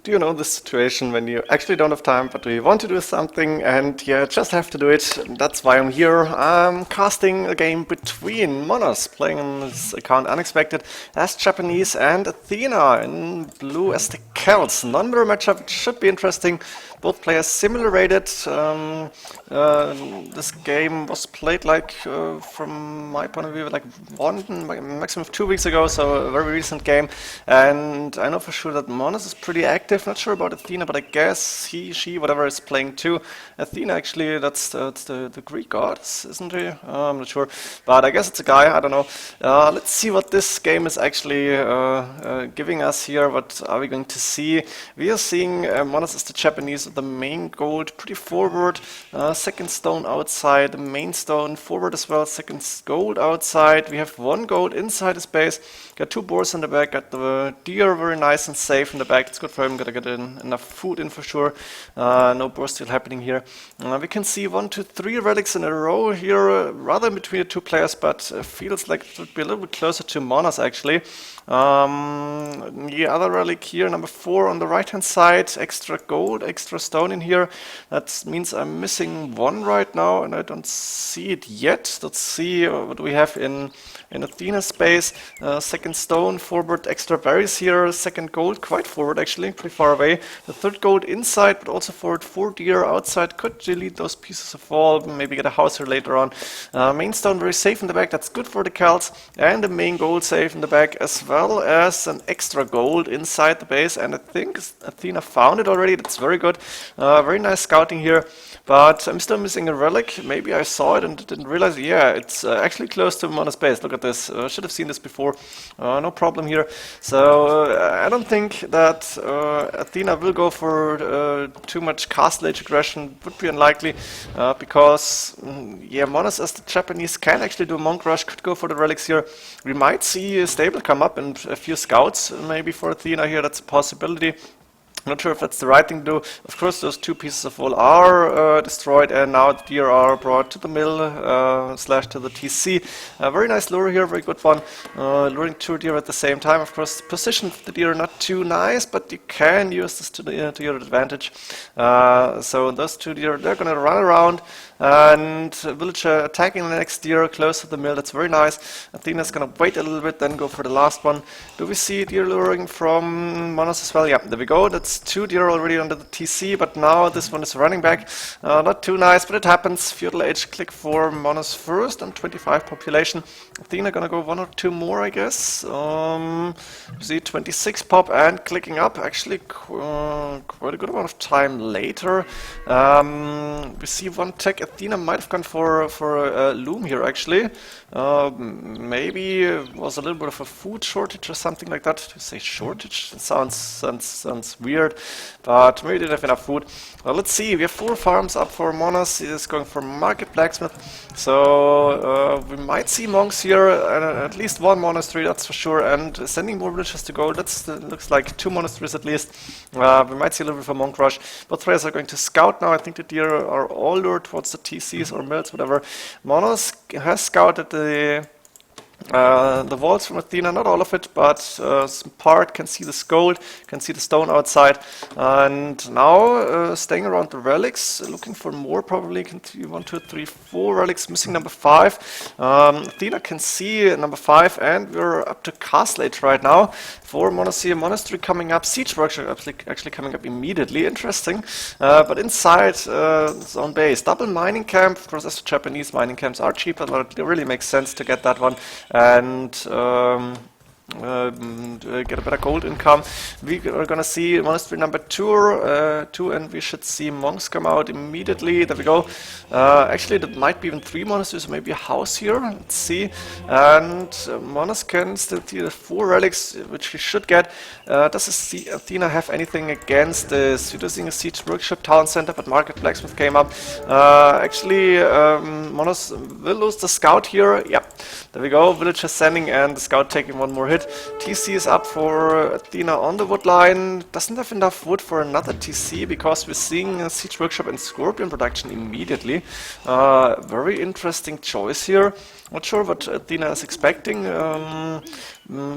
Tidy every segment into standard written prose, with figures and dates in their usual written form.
Do you know this situation when you actually don't have time, but you want to do something and you just have to do it? That's why I'm here. I'm casting a game between Monoz, playing on this account Unexpected as Japanese, and Athena in blue as the Celts. Non-mirror matchup, it should be interesting. Both players similar rated. This game was played from my point of view, like maximum of 2 weeks ago, so a very recent game. And I know for sure that Monoz is pretty active. Not sure about Athena, but I guess he, she, whatever is playing too. Athena, actually, that's the Greek goddess, isn't he? I'm not sure, but I guess it's a guy. I don't know. Let's see what this game is actually giving us here. What are we going to see? We are seeing Monoz is the Japanese with the main gold, pretty forward. Second stone outside, the main stone forward as well. Second gold outside. We have 1 gold inside his base. Got 2 boars in the back. Got the deer very nice and safe in the back. It's good for him. Gotta get enough food in for sure. No boar steal happening here. We can see 1, 2, 3 relics in a row here, rather in between the 2 players, but feels like it would be a little bit closer to Monoz actually. The other relic here, number 4 on the right hand side, extra gold, extra stone in here. That means I'm missing 1 right now and I don't see it yet. Let's see what we have in Athena's space. Second stone forward, extra berries here. Second gold, quite forward actually, pretty far away. The third gold inside, but also forward 4 deer outside. Could delete those pieces of wall, maybe get a house here later on. Main stone very safe in the back, that's good for the Celts. And the main gold safe in the back, as well as an extra gold inside the base. And I think Athena found it already, that's very good. Very nice scouting here. But I'm still missing a relic. Maybe I saw it and didn't realize. Yeah, it's actually close to Monoz base. Look at this. Should have seen this before. No problem here. So I don't think that Athena will go for too much castle age aggression. Would be unlikely because yeah, Monoz as the Japanese can actually do a monk rush. Could go for the relics here. We might see a stable come up and a few scouts maybe for Athena here. That's a possibility. Not sure if that's the right thing to do. Of course, those 2 pieces of wool are destroyed, and now the deer are brought to the mill slash to the TC. Very nice lure here, very good one. Luring 2 deer at the same time. Of course, position of the deer not too nice, but you can use this to your advantage. So those 2 deer, they're going to run around. And villager attacking the next deer close to the mill. That's very nice. Athena's gonna wait a little bit, then go for the last one. Do we see deer luring from Monoz as well? Yeah, there we go. That's 2 deer already under the TC, but now this one is running back. Not too nice, but it happens. Feudal Age click for Monoz first and 25 population. Athena gonna go 1 or 2 more, I guess. We see 26 pop and clicking up. Actually, quite a good amount of time later. We see 1 tech. Athena might have gone for a loom here actually. Maybe it was a little bit of a food shortage or something like that. To say shortage, it sounds weird, but maybe they didn't have enough food. Let's see, we have 4 farms up for Monoz. He is going for market blacksmith, so we might see monks here, at least 1 monastery, that's for sure, and sending more villagers to gold. That looks like 2 monasteries at least. We might see a little bit of a monk rush. Both players are going to scout now. I think the deer are all lured towards the TCs or mills, whatever. Monoz has scouted the walls from Athena, not all of it, but some part. Can see this gold, can see the stone outside, and now staying around the relics, looking for more probably. Can see 1, 2, 3, 4 relics, missing number 5. Athena can see number 5, and we're up to castle age right now. 4 monastery coming up, siege workshop actually coming up immediately. Interesting, but inside its own base, double mining camp. Of course, as the Japanese mining camps are cheaper, but it really makes sense to get that one. And get a better gold income. We are gonna see monastery number 2, and we should see monks come out immediately. There we go. Actually, there might be even 3 monasteries, maybe a house here. Let's see. And Monoz can still see the 4 relics, which he should get. Does Athena have anything against this? We're using a siege workshop town center, but market blacksmith came up. Actually, Monoz will lose the scout here. Yep. There we go. Villager sending and the scout taking 1 more hit. right. TC is up for Athena on the wood line. Doesn't have enough wood for another TC because we're seeing a Siege Workshop and Scorpion production immediately. Very interesting choice here. Not sure what Athena is expecting.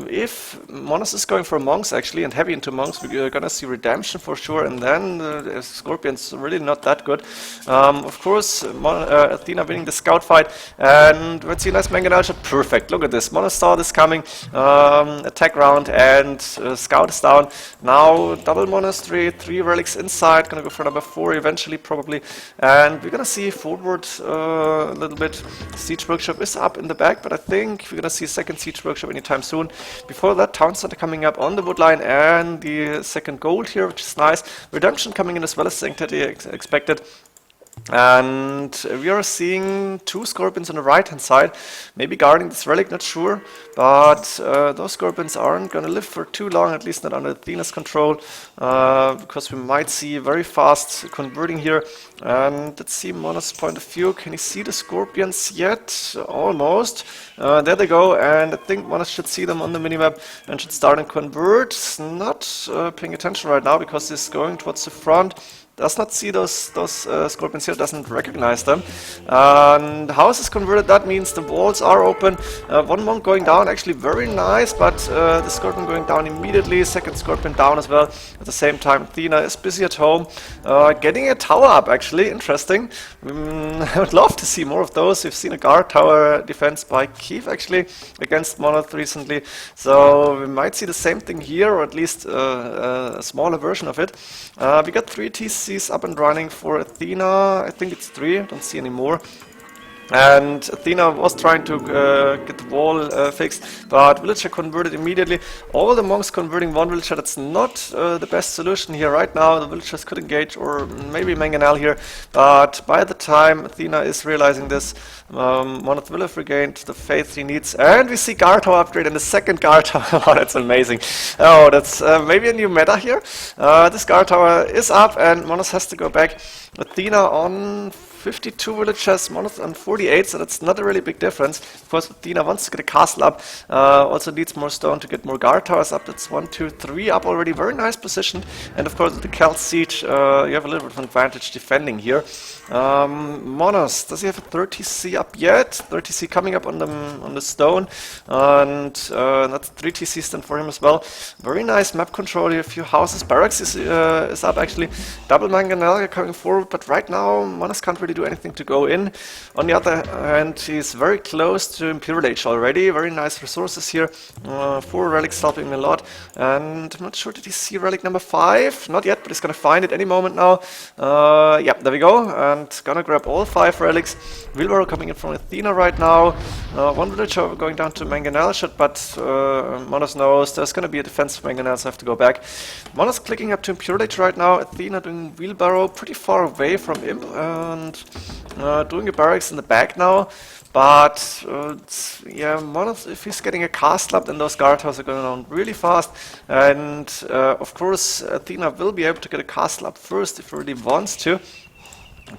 If Monoz is going for monks actually and heavy into monks, we're gonna see redemption for sure, and then Scorpion's really not that good. Of course, Athena winning the scout fight, and let's see a nice mangonel shot. Perfect. Look at this. Monoz saw this coming. Attack round and scout is down. Now double monastery, 3 relics inside. Gonna go for number 4 eventually probably, and we're gonna see forward a little bit. Siege Workshop is up in the back, but I think we're gonna see a second Siege Workshop anytime soon. Before that, Town Center coming up on the wood line and the second gold here, which is nice. Redemption coming in as well as Sanctity expected. And we are seeing 2 Scorpions on the right hand side, maybe guarding this relic, not sure, but those Scorpions aren't going to live for too long, at least not under Athena's control, because we might see very fast converting here. And let's see Monoz's point of view. Can you see the Scorpions yet? Almost. There they go, and I think Monoz should see them on the minimap and should start and convert. Not paying attention right now because he's going towards the front. Does not see those Scorpions here, doesn't recognize them. And house is converted, that means the walls are open. 1 monk going down, actually very nice, but the Scorpion going down immediately. Second Scorpion down as well. At the same time, Athena is busy at home. Getting a tower up, actually, interesting. I would love to see more of those. We've seen a guard tower defense by Kiev, actually, against Monoz recently. So we might see the same thing here, or at least a smaller version of it. We got 3 TCs up and running for Athena. I think it's 3, don't see any more. And Athena was trying to get the wall fixed, but villager converted immediately. All the monks converting 1 villager, that's not the best solution here right now. The villagers could engage, or maybe mangonel here, but by the time Athena is realizing this, Monoz will have regained the faith he needs, and we see guard tower upgrade and the second guard tower. Oh, that's amazing. Oh, that's maybe a new meta here. This guard tower is up and Monoz has to go back. Athena on 52 villagers, Monoz on 48, so that's not a really big difference. Of course, Athena wants to get a castle up, also needs more stone to get more guard towers up. That's 1, 2, 3 up already, very nice position. And of course, with the Celts siege, you have a little bit of advantage defending here. Monoz, does he have a 30C up yet? 30C coming up on the stone, and that's 3 TCs then for him as well. Very nice map control here, a few houses. Barracks is up actually. Double mangonel coming forward, but right now Monoz can't really do anything to go in. On the other hand, he's very close to Imperial Age already. Very nice resources here. 4 relics helping him a lot. And I'm not sure, did he see relic number 5? Not yet, but he's gonna find it any moment now. Yeah, there we go. And gonna grab all 5 relics. Wheelbarrow coming in from Athena right now. 1 villager going down to mangonel shot, but Monoz knows there's gonna be a defense for mangonel, so I have to go back. Monoz clicking up to Imperial Age right now. Athena doing wheelbarrow pretty far away from Imp, and doing a barracks in the back now. But yeah, Monoz, if he's getting a castle up, then those guard towers are going down really fast. And of course, Athena will be able to get a castle up first if he really wants to.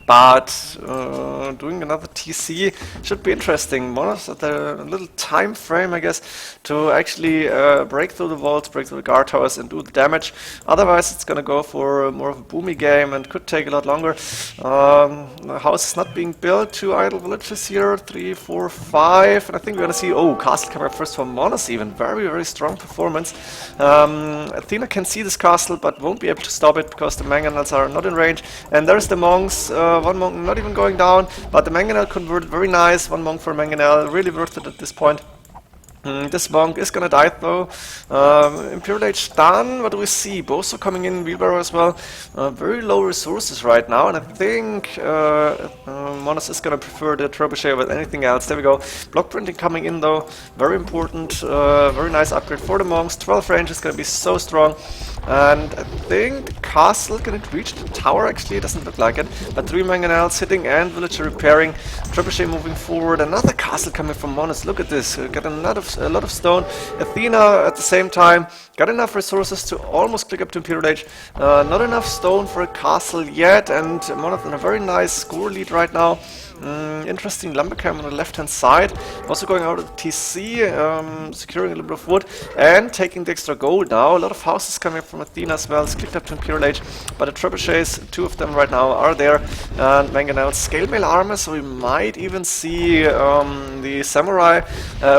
But doing another TC should be interesting. Monoz at a little time frame, I guess, to actually break through the walls, break through the guard towers and do the damage. Otherwise it's gonna go for more of a boomy game and could take a lot longer. The house is not being built, 2 idle villages here, 3, 4, 5, and I think we're gonna see, oh, castle coming up first for Monoz even. Very, very strong performance. Athena can see this castle but won't be able to stop it because the mangonels are not in range. And there's the monks. 1 monk not even going down, but the mangonel converted, very nice. 1 monk for mangonel, really worth it at this point. This monk is gonna die though. Imperial Age done. What do we see? Boso coming in, wheelbarrow as well. Very low resources right now, and I think Monoz is gonna prefer the trebuchet over anything else. There we go. Block printing coming in though, very important. Very nice upgrade for the monks. 12 range is gonna be so strong. And I think the castle, can it reach the tower? Actually, it doesn't look like it. But 3 mangonels hitting and villager repairing. Trebuchet moving forward. Another castle coming from Monoz. Look at this. Got a lot of stone. Athena at the same time got enough resources to almost click up to Imperial Age. Not enough stone for a castle yet, and Monoz in a very nice score lead right now. Interesting lumber camp on the left hand side. Also going out of the TC, securing a little bit of wood and taking the extra gold now. A lot of houses coming up from Athena as well. It's clicked up to Imperial Age, but the trebuchets, 2 of them right now are there. And mangonels, scale mail armor, so we might even see the samurai,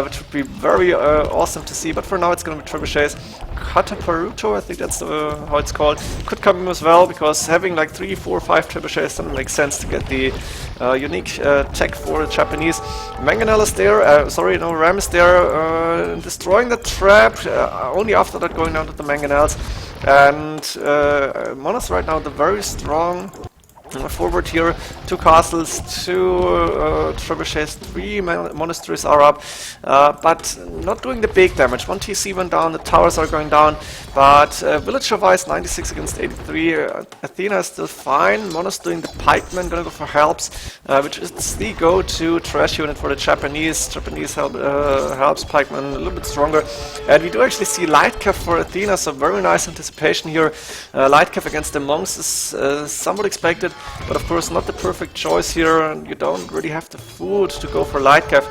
which would be very awesome to see. But for now, it's going to be trebuchets. Kataparuto, I think that's how it's called, could come in as well, because having like 3, 4, 5 trebuchets doesn't make sense to get the unique tech for the Japanese. Mangonel is there, sorry, no, Ram is there, destroying the trap, only after that going down to the mangonels. And Monoz right now, the very strong forward here, 2 castles, 2 trebuchets, 3 monasteries are up, but not doing the big damage. 1 TC went down, the towers are going down, but villager-wise 96 against 83. Athena is still fine. Monoz doing the pikemen, gonna go for helps, which is the go-to trash unit for the Japanese. Japanese helps pikemen a little bit stronger, and we do actually see Lightcav for Athena, so very nice anticipation here. Lightcav against the monks is somewhat expected, but of course not the perfect choice here. You don't really have the food to go for Lightcav.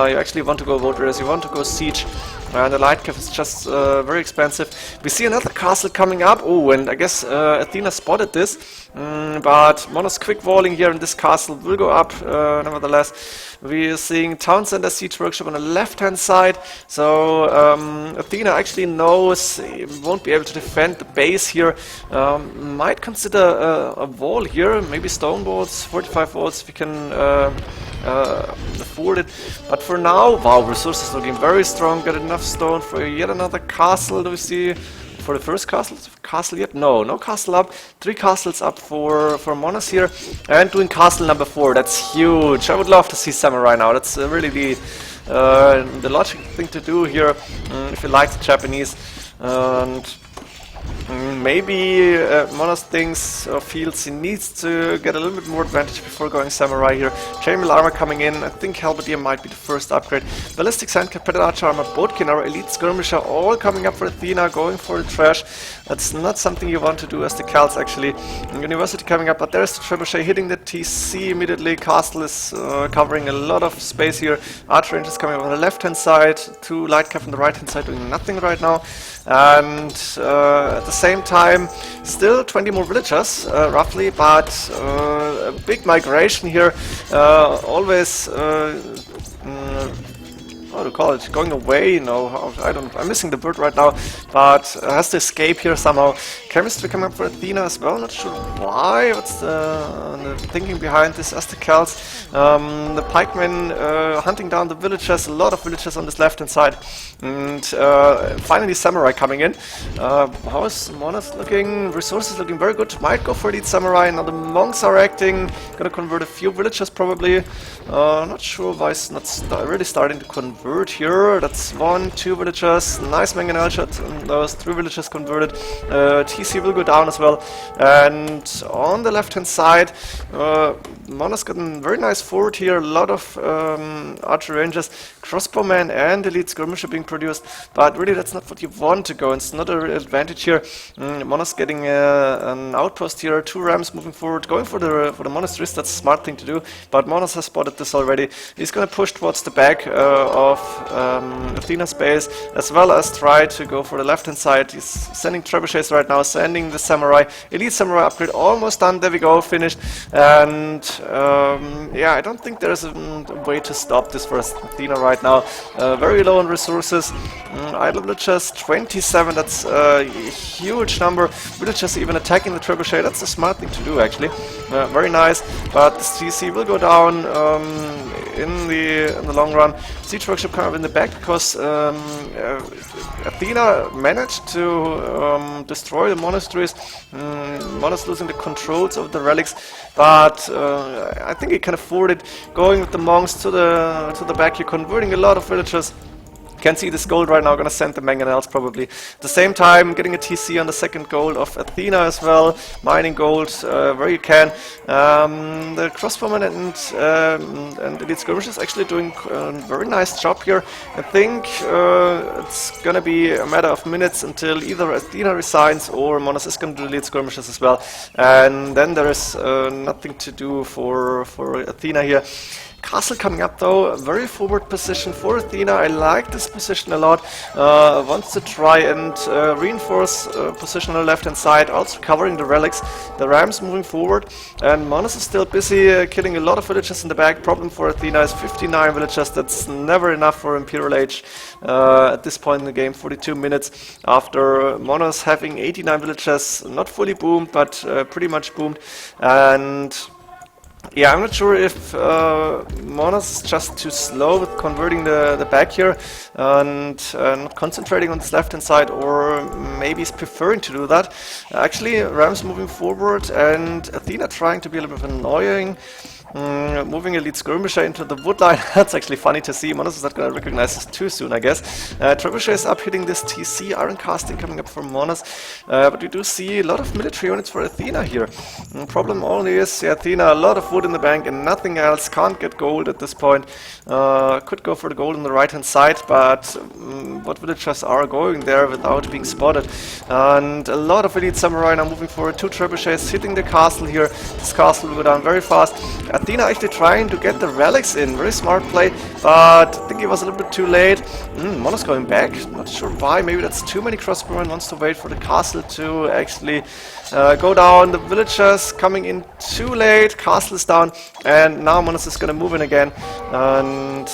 You actually want to go Vote Raiders, you want to go Siege. The Lightcav is just very expensive. We see another castle coming up. Oh, and I guess Athena spotted this. But Monoz quick walling here in this castle will go up nevertheless. We are seeing Town Center Siege Workshop on the left hand side. So Athena actually knows he won't be able to defend the base here. Might consider a wall here, maybe stone walls, 45 volts if we can afford it. But for now, wow, resources looking very strong. Got enough stone for yet another castle. Do we see for the first castle? Castle yet? No, no castle up. 3 castles up for Monoz here, and doing castle number 4. That's huge. I would love to see samurai now. That's really the logical thing to do here if you like the Japanese. And maybe Monoz thinks or feels he needs to get a little bit more advantage before going samurai here. Chainmail armor coming in. I think halberdier might be the first upgrade. Ballistic sandcap, pedal archer armor, boatkin armor, elite skirmisher, all coming up for Athena, going for the trash. That's not something you want to do as the Celts actually. University coming up, but there's the trebuchet hitting the TC immediately. Castle is covering a lot of space here. Archer rangers coming up on the left hand side, 2 Lightcav on the right hand side doing nothing right now. And at the same time, still 20 more villagers, roughly, but a big migration here. Always, how to call it, going away, you know, I'm missing the word right now, but has to escape here somehow. Chemistry coming up for Athena as well, not sure why, what's the thinking behind this as the Celts. The pikemen hunting down the villagers, a lot of villagers on this left hand side, and finally samurai coming in. How is Monoz looking? Resources looking very good, might go for elite samurai. Now the monks are acting, gonna convert a few villagers probably. Not sure why it's not really starting to convert here. That's 1, 2 villagers, nice mangonel shot, and those 3 villagers converted. TC will go down as well. And on the left hand side, Monoz got a very nice forward here, a lot of archer rangers, crossbowmen and elite skirmisher being produced, but really that's not what you want to go, it's not a real advantage here. Monoz getting an outpost here, 2 rams moving forward, going for the monasteries. That's a smart thing to do, but Monoz has spotted this already. He's gonna push towards the back of Athena's base, as well as try to go for the left hand side. He's sending trebuchets right now, sending the samurai, elite samurai upgrade almost done. There we go, finished. And yeah, I don't think there's a way to stop this for Athena right now. Very low on resources. Idle villagers 27, that's a huge number. Villagers even attacking the trebuchet, that's a smart thing to do actually. Very nice, but the CC will go down in the long run. Siege workshop kind of in the back because Athena managed to destroy the monasteries. Monoz losing the controls of the relics, but I think he can afford it. Going with the monks to the back, you're converting a lot of villagers. Can see this gold right now, gonna send the manganelles probably. At the same time, getting a TC on the second gold of Athena as well, mining gold where you can. The crossbowman and Elite Skirmishers actually doing a very nice job here. I think it's gonna be a matter of minutes until either Athena resigns or Monoz is gonna do Elite Skirmishers as well. And then there is nothing to do for Athena here. Castle coming up though, a very forward position for Athena. I like this position a lot. Wants to try and reinforce position on the left hand side, also covering the relics. The Rams moving forward, and Monoz is still busy killing a lot of villagers in the back. Problem for Athena is 59 villagers. That's never enough for Imperial Age at this point in the game. 42 minutes after Monoz having 89 villagers, not fully boomed, but pretty much boomed. And yeah, I'm not sure if Monoz is just too slow with converting the back here and not concentrating on this left-hand side, or maybe he's preferring to do that. Actually, Rams moving forward and Athena trying to be a little bit annoying. Moving Elite Skirmisher into the wood line. That's actually funny to see. Monoz is not going to recognize this too soon, I guess. Trebuchet is up hitting this TC. Iron casting coming up from Monoz. But we do see a lot of military units for Athena here. Problem only is Athena, a lot of wood in the bank and nothing else. Can't get gold at this point. Could go for the gold on the right hand side, but what villagers are going there without being spotted. And a lot of Elite Samurai now moving forward. 2 Trebuchets hitting the castle here. This castle will go down very fast. Athena actually trying to get the relics in. Very smart play, but I think he was a little bit too late. Monoz going back. Not sure why. Maybe that's too many crossbowmen. Wants to wait for the castle to actually go down. The villagers coming in too late. Castle is down, and now Monoz is going to move in again. And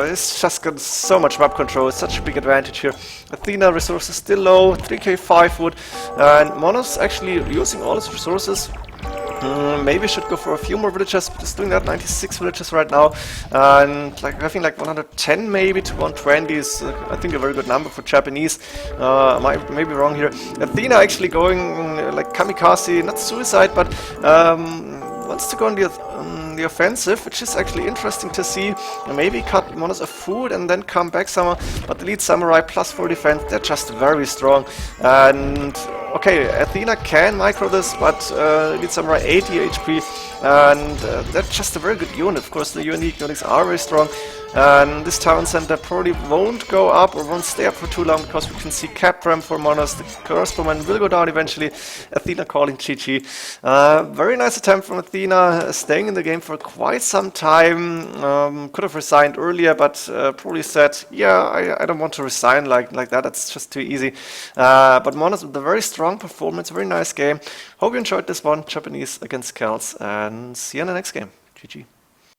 it's just got so much map control. It's such a big advantage here. Athena resources still low. 3k 5 wood, and Monoz actually using all his resources. Maybe should go for a few more villagers, but he's doing that. 96 villagers right now, and like having like 110 maybe to 120 is I think a very good number for Japanese. I may be wrong here. Athena actually going like kamikaze, not suicide, but wants to go on the offensive, which is actually interesting to see. Maybe cut Monoz a food and then come back somewhere, but the Elite Samurai +4 defense, they're just very strong. And okay, Athena can micro this, but Elite Samurai 80 HP, and that's just a very good unit. Of course, the unique units are very strong, and this town center probably won't go up or won't stay up for too long, because we can see cap ramp for Monoz. The crossbowman will go down eventually. Athena calling GG. Very nice attempt from Athena, staying in the game for quite some time. Could have resigned earlier, but probably said, yeah, I don't want to resign like that. That's just too easy. But Monoz with a very strong performance, very nice game. Hope you enjoyed this one, Japanese against Celts, and see you in the next game. GG.